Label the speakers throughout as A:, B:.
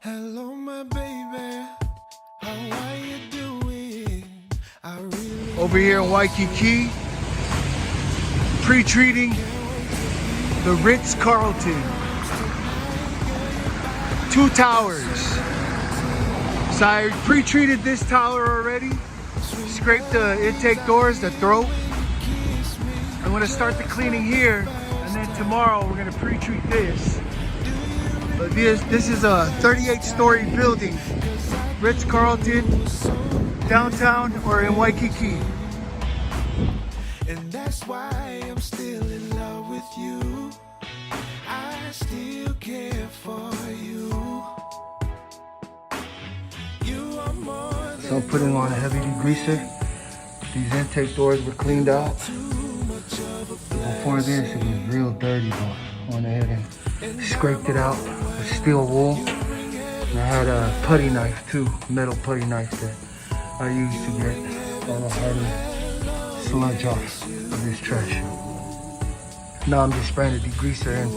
A: Hello, my baby. How are you doing?
B: Over here in Waikiki, pre-treating the Ritz Carlton. 2 towers. So I pre-treated this tower already. Scraped the intake doors, the throat. I'm gonna start the cleaning here, and then tomorrow we're gonna pre-treat this. But this is a 38-story building, Ritz Carlton, downtown or in Waikiki.
A: And that's why I'm still in love with you. I still care for you. You are more than
B: So I'm putting on a heavy degreaser. These intake doors were cleaned out. Before this, it was real dirty, but I went ahead and scraped it out with steel wool. And I had a putty knife too, metal putty knife that I used to get all the hardened sludge off of this trash. Now I'm just spraying the degreaser in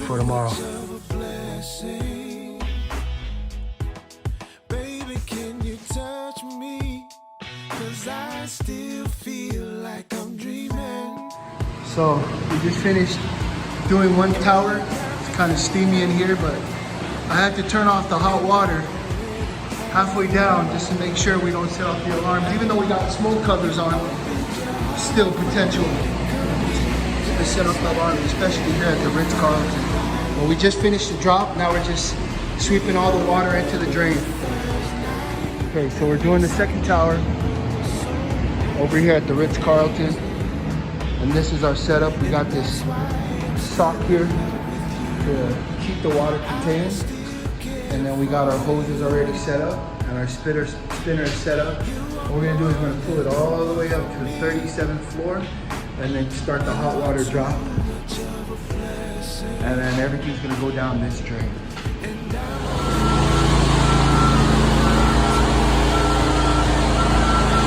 B: for tomorrow.
A: baby, can you touch me? 'Cause I still feel like I'm dreaming.
B: So we just finished doing one tower. It's kind of steamy in here, but I had to turn off the hot water halfway down just to make sure we don't set off the alarms. Even though we got smoke covers on, still potential to set off the alarm, especially here at the Ritz Carlton. Well, we just finished the drop. Now we're just sweeping all the water into the drain. Okay, so we're doing the second tower over here at the Ritz Carlton. And this is our setup. We got this sock here to keep the water contained. And then we got our hoses already set up and our spinner is set up. What we're gonna do is we're gonna pull it all the way up to the 37th floor and then start the hot water drop. And then everything's gonna go down this drain.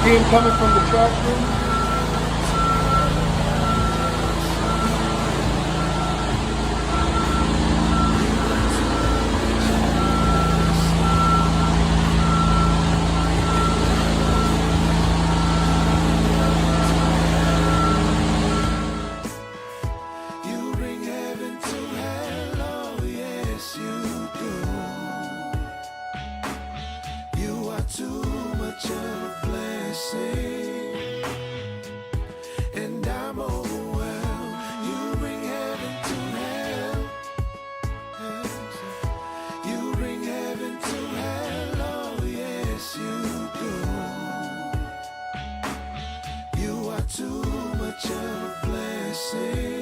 B: Steam coming from the trash room.
A: You bring heaven to hell, oh yes you do. You are too much of a blessing, and I'm overwhelmed. You bring heaven to hell. You bring heaven to hell, oh yes you do. You are too much of a blessing.